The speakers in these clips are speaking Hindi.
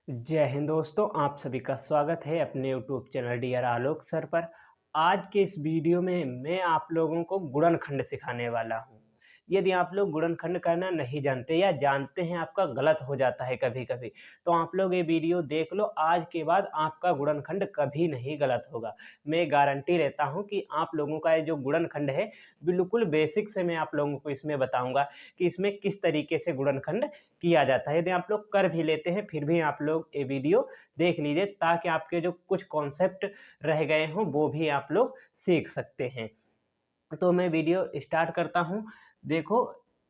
जय हिंद दोस्तों, आप सभी का स्वागत है अपने यूट्यूब चैनल डियर आलोक सर पर। आज के इस वीडियो में मैं आप लोगों को गुणनखंड सिखाने वाला हूं। यदि आप लोग गुणनखंड करना नहीं जानते या जानते हैं आपका गलत हो जाता है कभी-कभी, तो आप लोग ये वीडियो देख लो। आज के बाद आपका गुणनखंड कभी नहीं गलत होगा। मैं गारंटी लेता हूं कि आप लोगों का ये जो गुणनखंड है, बिल्कुल बेसिक से मैं आप लोगों को इसमें बताऊंगा कि इसमें किस तरीके से गुणनखंड किया जाता है। यदि आप लोग कर भी लेते हैं फिर भी आप लोग ये वीडियो देख लीजिए, ताकि आपके जो कुछ कॉन्सेप्ट रह गए हों वो भी आप लोग सीख सकते हैं। तो मैं वीडियो स्टार्ट करता हूँ। देखो,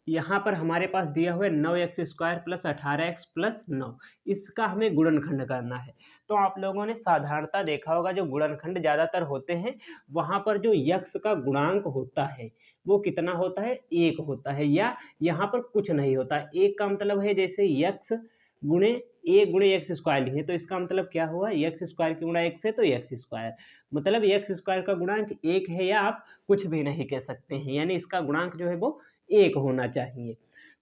यहाँ पर हमारे पास दिया हुआ है 9x² प्लस 18x प्लस 9। इसका हमें गुणनखंड करना है। तो आप लोगों ने साधारणतः देखा होगा, जो गुणनखंड ज़्यादातर होते हैं वहाँ पर जो यक्स का गुणांक होता है वो कितना होता है, 1 होता है, या यहाँ पर कुछ नहीं होता। 1 का मतलब है जैसे यक्स गुणे ए गुणे एक्स स्क्वायर लिखे, तो इसका मतलब क्या हुआ, एक्स स्क्वायर की गुणा एक्स है तो एक्स स्क्वायर, मतलब एक्स स्क्वायर का गुणांक 1 है, या आप कुछ भी नहीं कह सकते हैं, यानी इसका गुणांक जो है वो 1 होना चाहिए।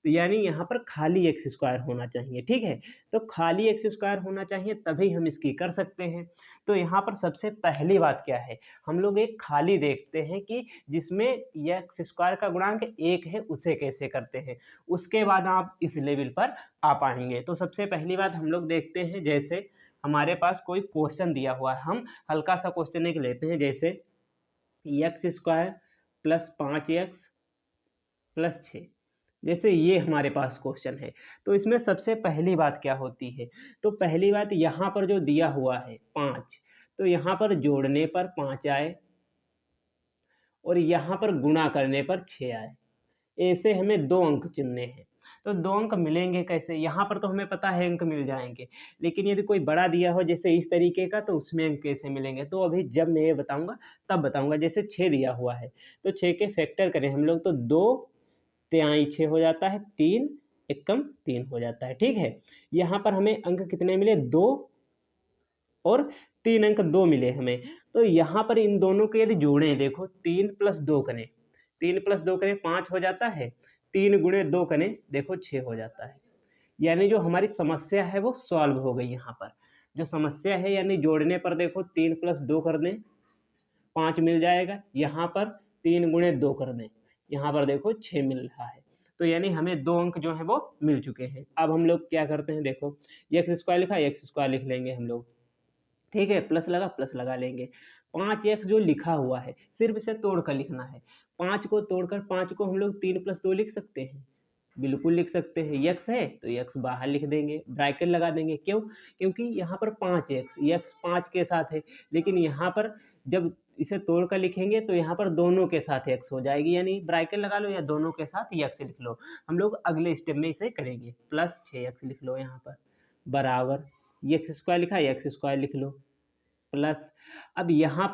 तो यानी यहाँ पर खाली एक्स स्क्वायर होना चाहिए, ठीक है। तो खाली एक्स स्क्वायर होना चाहिए तभी हम इसकी कर सकते हैं। तो यहाँ पर सबसे पहली बात क्या है, हम लोग एक खाली देखते हैं कि जिसमें एक्स स्क्वायर का गुणांक 1 है उसे कैसे करते हैं। उसके बाद आप इस लेवल पर आ पाएंगे। तो सबसे पहली बात हम लोग देखते हैं, जैसे हमारे पास कोई क्वेश्चन दिया हुआ है, हम हल्का सा क्वेश्चन एक लेते हैं, जैसे x square plus 5x plus 6। जैसे ये हमारे पास क्वेश्चन है, तो इसमें सबसे पहली बात क्या होती है, तो पहली बात यहाँ पर जो दिया हुआ है 5, तो यहाँ पर जोड़ने पर 5 आए और यहाँ पर गुणा करने पर 6 आए। ऐसे हमें 2 अंक चुनने हैं। तो 2 अंक मिलेंगे कैसे? यहाँ पर तो हमें पता है अंक मिल जाएँगे, लेकिन यदि कोई बड़ा दिया हो जैसे इस तरीके का, तो उसमें अंक कैसे मिलेंगे? तो अभी जब मैं ये बताऊँगा तब बताऊँगा। जैसे 6 दिया हुआ है, तो 6 के फैक्टर करें हम लोग, तो 2 तिहाई 6 हो जाता है, 3 एकम 3 हो जाता है, ठीक है। यहाँ पर हमें अंक कितने मिले? 2 और 3 अंक 2 मिले हमें। तो यहाँ पर इन दोनों को यदि जोड़ें, देखो 3 प्लस 2 करें, 3 प्लस 2 करें 5 हो जाता है, 3 गुणे 2 करें देखो 6 हो जाता है। यानी जो हमारी समस्या है वो सॉल्व हो गई यहाँ पर। जो समस्या है यानी जोड़ने पर देखो 3 प्लस 2 कर दें 5 मिल जाएगा, यहाँ पर 3 गुणे 2 कर दें, यहाँ पर देखो 6 मिल रहा है। तो यानी हमें 2 अंक जो हैं वो मिल चुके हैं। अब हम लोग क्या करते हैं, देखो एक्स स्क्वायर लिखा, एक्स स्क्वायर लिख लेंगे हम लोग, ठीक है, प्लस लगा प्लस लगा लेंगे। 5x जो लिखा हुआ है सिर्फ इसे तोड़ कर लिखना है। 5 को तोड़कर 5 को हम लोग 3 प्लस 2 लिख सकते हैं, बिल्कुल लिख सकते हैं। x है तो x बाहर लिख देंगे, ब्रैकेट लगा देंगे। क्यों? क्योंकि यहाँ पर 5x, x 5 के साथ है, लेकिन यहाँ पर जब इसे तोड़ कर लिखेंगे तो यहाँ पर दोनों के साथ x हो जाएगी, यानी ब्रैकेट लगा लो या दोनों के साथ x लिख लो। हम लोग अगले स्टेप में इसे करेंगे, प्लस 6x लिख लो यहाँ पर, बराबर एक्स स्क्वायर लिखा, एक्स स्क्वायर लिख लो, प्लस। अब यहाँ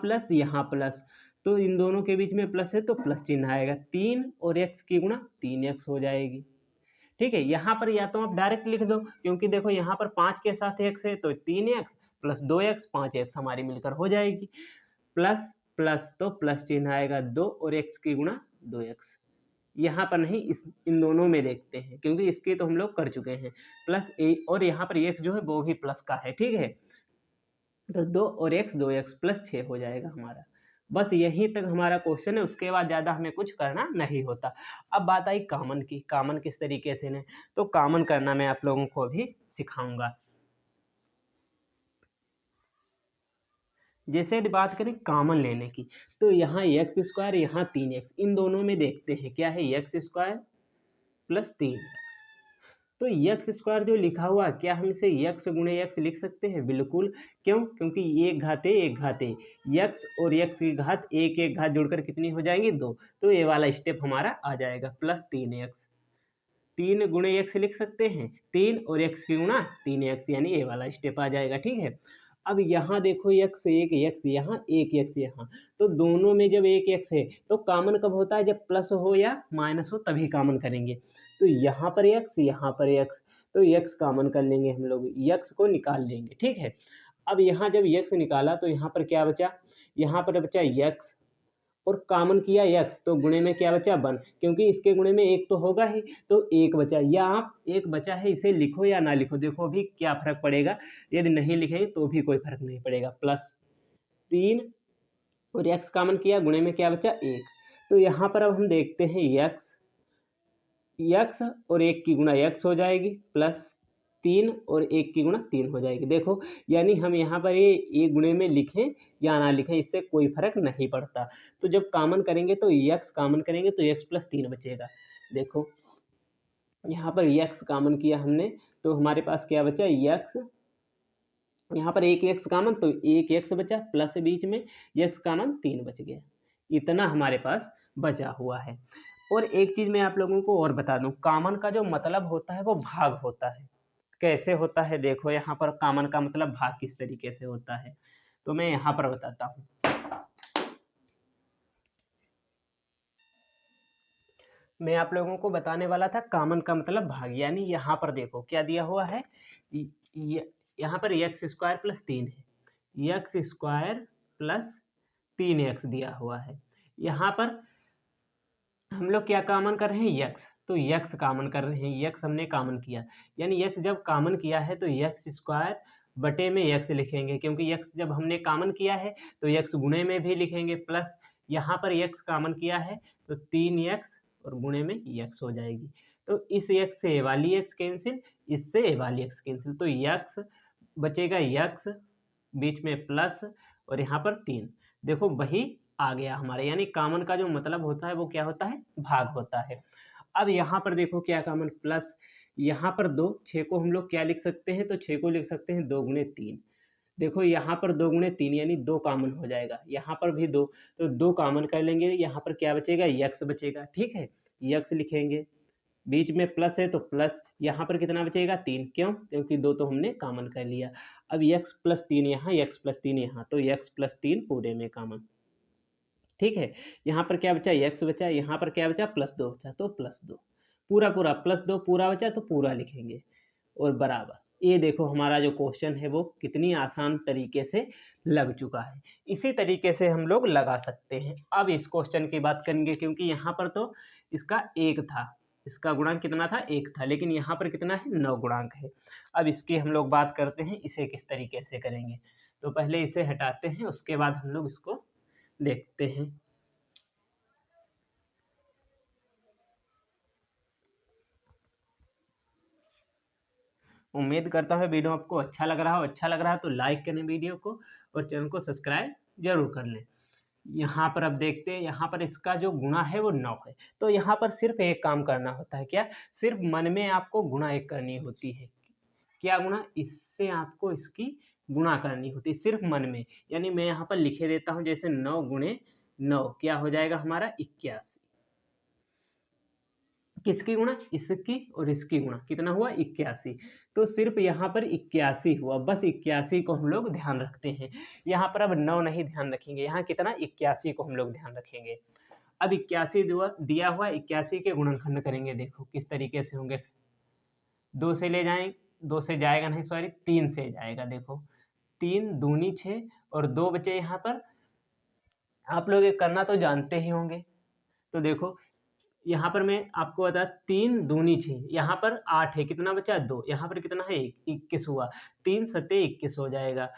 प्लस, तो इन दोनों के बीच में प्लस है तो प्लस चिन्ह आएगा, 3 और x की गुणा 3x हो जाएगी, ठीक है। यहाँ पर या तो आप डायरेक्ट लिख दो, क्योंकि देखो यहाँ पर 5 के साथ x है तो 3x प्लस 2x 5x हमारी मिलकर हो जाएगी, प्लस प्लस तो प्लस चिन्ह आएगा 2 और x की गुणा 2x। यहाँ पर नहीं, इस इन दोनों में देखते हैं, क्योंकि इसके तो हम लोग कर चुके हैं। प्लस ए, और यहाँ पर x जो है वो भी प्लस का है, ठीक है। तो 2 और x 2x प्लस 6 हो जाएगा हमारा। बस यहीं तक हमारा क्वेश्चन है, उसके बाद ज़्यादा हमें कुछ करना नहीं होता। अब बात आई कॉमन की, कॉमन किस तरीके से लें, तो कॉमन करना मैं आप लोगों को भी सिखाऊंगा। जैसे यदि बात करें कॉमन लेने की, तो यहाँ एक्स स्क्वायर, यहाँ 3x, इन दोनों में देखते हैं क्या है, एक्स स्क्वायर प्लस 3x। तो एक्स स्क्वायर जो लिखा हुआ, क्या हम इसे एक्स गुणे एक्स लिख सकते हैं? बिल्कुल। क्यों? क्योंकि एक घाते एक घाते, एक्स और एक्स की घात एक एक घात जुड़कर कितनी हो जाएंगी? 2। तो ये वाला स्टेप हमारा आ जाएगा, प्लस 3x, 3 गुणे एक्स लिख सकते हैं, 3 और एक्स की गुणा 3x, यानी ये वाला स्टेप आ जाएगा, ठीक है। अब यहाँ देखो एक्स एक एक्स यहाँ, एक एक्स यहाँ, तो दोनों में जब एक एक्स है तो कॉमन कब होता है? जब प्लस हो या माइनस हो तभी कॉमन करेंगे। तो यहाँ पर एक्स, यहाँ पर एक्स, तो एक्स कॉमन कर लेंगे हम लोग, एक्स को निकाल लेंगे, ठीक है। अब यहाँ जब एक्स निकाला तो यहाँ पर क्या बचा? यहाँ पर बचा एक्स और कॉमन किया x, तो गुणे में क्या बचा 1, क्योंकि इसके गुणे में 1 तो होगा ही, तो 1 बचा। या आप 1 बचा है इसे लिखो या ना लिखो, देखो अभी क्या फ़र्क पड़ेगा, यदि नहीं लिखेंगे तो भी कोई फ़र्क नहीं पड़ेगा। प्लस 3 और x कॉमन किया, गुणे में क्या बचा 1। तो यहाँ पर अब हम देखते हैं x और 1 की गुणा x हो जाएगी, प्लस 3 और 1 की गुणा 3 हो जाएगी। देखो यानी हम यहाँ पर ये गुणे में लिखें या ना लिखें इससे कोई फर्क नहीं पड़ता। तो जब कॉमन करेंगे तो x कॉमन करेंगे तो x प्लस 3 बचेगा। देखो यहाँ पर x कॉमन किया हमने तो हमारे पास क्या बचा x, यहाँ पर एक x कॉमन तो एक x बचा, प्लस बीच में x कॉमन 3 बच गया। इतना हमारे पास बचा हुआ है। और एक चीज़ मैं आप लोगों को और बता दूं, कॉमन का जो मतलब होता है वो भाग होता है। कैसे होता है देखो, यहाँ पर कॉमन का मतलब भाग किस तरीके से होता है, तो मैं यहाँ पर बताता हूँ। मैं आप लोगों को बताने वाला था कॉमन का मतलब भाग, यानी यहाँ पर देखो क्या दिया हुआ है, यहाँ पर एक्स स्क्वायर प्लस 3 है, एक्स स्क्वायर प्लस 3x दिया हुआ है। यहाँ पर हम लोग क्या कॉमन कर रहे हैं x, तो x कॉमन कर रहे हैं, x हमने कॉमन किया, यानी x जब कॉमन किया है तो एक्स स्क्वायर बटे में x लिखेंगे, क्योंकि x जब हमने कॉमन किया है तो x गुणे में भी लिखेंगे, प्लस यहाँ पर x कॉमन किया है तो 3x और गुणे में x हो जाएगी। तो इस x से ये वाली x कैंसिल, इससे ये वाली x कैंसिल, तो x बचेगा x, बीच में प्लस और यहाँ पर 3। देखो वही आ गया हमारे, यानी कॉमन का जो मतलब होता है वो क्या होता है, भाग होता है। अब यहाँ पर देखो क्या कॉमन, प्लस यहाँ पर 2, 6 को हम लोग क्या लिख सकते हैं, तो 6 को लिख सकते हैं 2 गुणे 3। देखो यहाँ पर 2 गुणे 3 यानी 2 कॉमन हो जाएगा, यहाँ पर भी 2, तो 2 कॉमन कर लेंगे, यहाँ पर क्या बचेगा x बचेगा, ठीक है, x लिखेंगे, बीच में प्लस है तो प्लस, यहाँ पर कितना बचेगा 3, क्यों, क्योंकि 2 तो हमने कॉमन कर लिया। अब x प्लस 3 यहाँ, x प्लस 3 यहाँ, तो x प्लस 3 पूरे में कॉमन, ठीक है। यहाँ पर क्या बचा, x बचा, यहाँ पर क्या बचा प्लस 2 बचा, तो प्लस 2 पूरा पूरा, प्लस 2 पूरा बचा तो पूरा लिखेंगे और बराबर। ये देखो हमारा जो क्वेश्चन है वो कितनी आसान तरीके से लग चुका है। इसी तरीके से हम लोग लगा सकते हैं। अब इस क्वेश्चन की बात करेंगे, क्योंकि यहाँ पर तो इसका 1 था, इसका गुणांक कितना था 1 था, लेकिन यहाँ पर कितना है 9 गुणांक है। अब इसकी हम लोग बात करते हैं इसे किस तरीके से करेंगे। तो पहले इसे हटाते हैं, उसके बाद हम लोग इसको देखते हैं। उम्मीद करता हूँ वीडियो आपको अच्छा लग रहा हो, अच्छा लग रहा है तो लाइक करें वीडियो को और चैनल को सब्सक्राइब जरूर कर लें। यहाँ पर अब देखते हैं, यहाँ पर इसका जो गुणा है वो 9 है, तो यहाँ पर सिर्फ एक काम करना होता है, क्या, सिर्फ मन में आपको गुणा 1 करनी होती है। क्या गुणा, इससे आपको इसकी गुणा करनी होती है सिर्फ मन में, यानी मैं यहाँ पर लिखे देता हूँ, जैसे 9 गुणे 9 क्या हो जाएगा हमारा 81। किसकी गुणा, इसकी और इसकी गुणा कितना हुआ 81, तो सिर्फ यहाँ पर 81 हुआ, बस 81 को हम लोग ध्यान रखते हैं। यहाँ पर अब 9 नहीं ध्यान रखेंगे, यहाँ कितना 81 को हम लोग ध्यान रखेंगे। अब 81 दिया हुआ, 81 के गुणनखंड करेंगे, देखो किस तरीके से होंगे। 2 से ले जाएं, 2 से जाएगा नहीं, सॉरी 3 से जाएगा। देखो 3 दूनी 6 और 2 बचे यहाँ पर, आप लोग ये करना तो जानते ही होंगे। तो देखो यहाँ पर मैं आपको बता, 3 दूनी 6, यहाँ पर 8 है, कितना बचा 2, यहाँ पर कितना है 1, 21 हुआ, 3 सत्ते 21 हो जाएगा।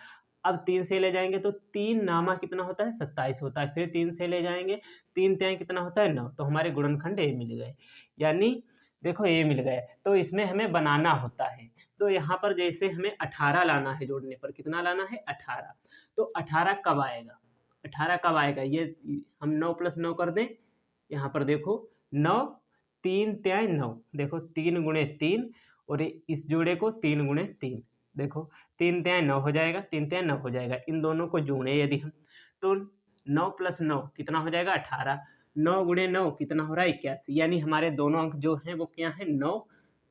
अब 3 से ले जाएंगे तो 3 नामा कितना होता है 27 होता है, फिर 3 से ले जाएंगे, 3 त्याई कितना होता है 9, तो हमारे गुणनखंड ए मिल गए, यानी देखो ए मिल गए। तो इसमें हमें बनाना होता है, तो यहाँ पर जैसे हमें 18 लाना है, जोड़ने पर कितना लाना है 18, तो 18 कब आएगा, 18 कब आएगा, ये हम 9 + 9 कर दें, यहाँ पर देखो 9, 3 त्याई 9, देखो 3 गुणे 3 और इस जोड़े को 3 गुणे 3, देखो 3 त्याई 9 हो जाएगा, 3 त्याई 9 हो जाएगा, इन दोनों को जोड़े यदि हम, तो 9 + 9 कितना हो जाएगा 18, 9 गुणे 9 कितना हो रहा है 81, यानी हमारे दोनों अंक जो हैं वो क्या है 9,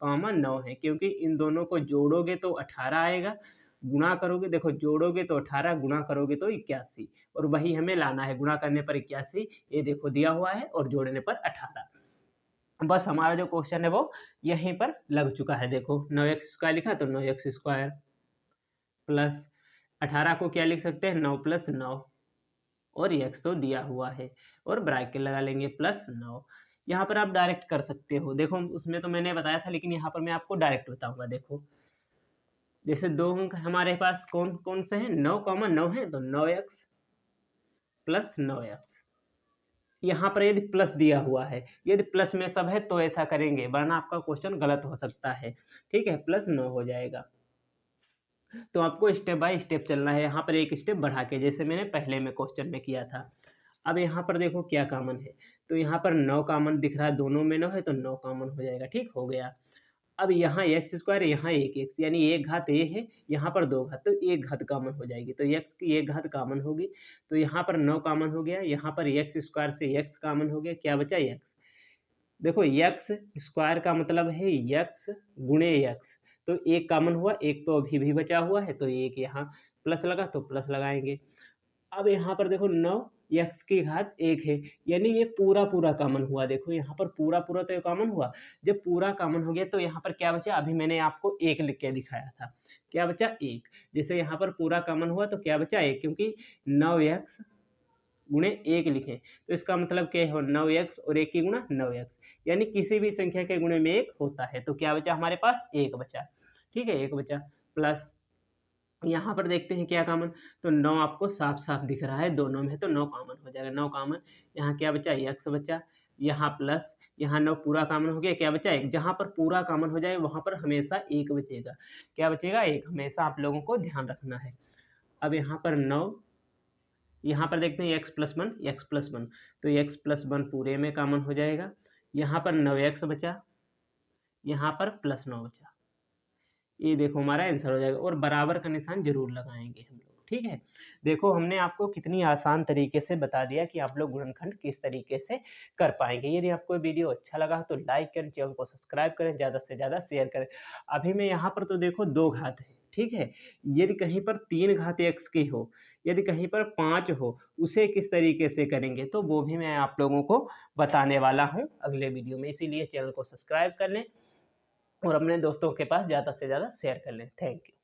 9 है, क्योंकि इन दोनों को जोड़ोगे तो 18 आएगा, गुणा करोगे, देखो जोड़ोगे तो 18, गुणा करोगे तो 81, और वही हमें लाना है, गुणा करने पर 81, ये देखो दिया हुआ है, और जोड़ने पर 18। बस हमारा जो क्वेश्चन है वो यहीं पर लग चुका है। देखो 9x² लिखा तो 9x² प्लस 18 को क्या लिख सकते हैं 9 + 9, और x तो दिया हुआ है, और ब्रैकेट लगा लेंगे प्लस 9। यहाँ पर आप डायरेक्ट कर सकते हो, देखो उसमें तो मैंने बताया था लेकिन यहाँ पर मैं आपको डायरेक्ट बताऊंगा। देखो जैसे दो अंक हमारे पास कौन कौन से हैं, 9 कॉमन 9 है तो 9x प्लस 9x। यहाँ पर यदि प्लस दिया हुआ है, यदि प्लस में सब है तो ऐसा करेंगे, वरना आपका क्वेश्चन गलत हो सकता है। ठीक है, प्लस 9 हो जाएगा। तो आपको स्टेप बाय स्टेप चलना है, यहाँ पर एक स्टेप बढ़ा के, जैसे मैंने पहले में क्वेश्चन में किया था। अब यहाँ पर देखो क्या कॉमन है, तो यहाँ पर 9 कॉमन दिख रहा है, दोनों में 9 है तो 9 कॉमन हो जाएगा। ठीक हो गया। अब यहाँ एक्स स्क्वायर, यहाँ एक एक्स, यानी एक घात ए है, यहाँ पर दो घात, तो एक घात कॉमन हो जाएगी, तो एक्स की एक घात कॉमन होगी। तो यहाँ पर 9 कॉमन हो गया, यहाँ पर एक्स स्क्वायर से एक्स कॉमन हो गया, क्या बचा एक्स। देखो एक्स स्क्वायर का मतलब है एक्स गुणे एक्स, तो एक कॉमन हुआ, एक तो अभी भी बचा हुआ है, तो एक यहाँ प्लस लगा तो प्लस लगाएंगे। अब यहाँ पर देखो 9 एक्स की घात 1 है, यानी ये पूरा पूरा कॉमन हुआ। देखो यहाँ पर पूरा पूरा तो कॉमन हुआ, जब पूरा कॉमन हो गया तो यहाँ पर क्या बचा, अभी मैंने आपको 1 लिख के दिखाया था, क्या बचा 1। जैसे यहाँ पर पूरा कॉमन हुआ तो क्या बचा 1, क्योंकि 9x गुणे 1 लिखें तो इसका मतलब क्या हो, 9x और 1 की गुणा 9x, यानी किसी भी संख्या के गुणे में 1 होता है। तो क्या बचा हमारे पास, 1 बचा। ठीक है, 1 बचा। प्लस यहाँ पर देखते हैं क्या कॉमन, तो 9 आपको साफ साफ दिख रहा है, दोनों में है तो 9 कॉमन हो जाएगा, 9 कॉमन। यहाँ क्या बचा, x बचा, यहाँ प्लस, यहाँ 9 पूरा कॉमन हो गया, क्या बचा 1। जहाँ पर पूरा कॉमन हो जाए वहाँ पर हमेशा 1 बचेगा, क्या बचेगा 1, हमेशा आप लोगों को ध्यान रखना है। अब यहाँ पर 9, यहाँ पर देखते हैं x प्लस 1, एक्स प्लस 1, तो x प्लस 1 पूरे में कॉमन हो जाएगा। यहाँ पर 9x बचा, यहाँ पर प्लस 9 बचा, ये देखो हमारा आंसर हो जाएगा। और बराबर का निशान जरूर लगाएंगे हम लोग। ठीक है, देखो हमने आपको कितनी आसान तरीके से बता दिया कि आप लोग गुणनखंड किस तरीके से कर पाएंगे। यदि आपको वीडियो अच्छा लगा तो लाइक करें, चैनल को सब्सक्राइब करें, ज़्यादा से ज़्यादा शेयर करें। अभी मैं यहाँ पर तो देखो 2 घात है, ठीक है, यदि कहीं पर 3 घात x की हो, यदि कहीं पर 5 हो, उसे किस तरीके से करेंगे तो वो भी मैं आप लोगों को बताने वाला हूँ अगले वीडियो में। इसीलिए चैनल को सब्सक्राइब कर लें और अपने दोस्तों के पास ज़्यादा से ज़्यादा शेयर कर लें। Thank you.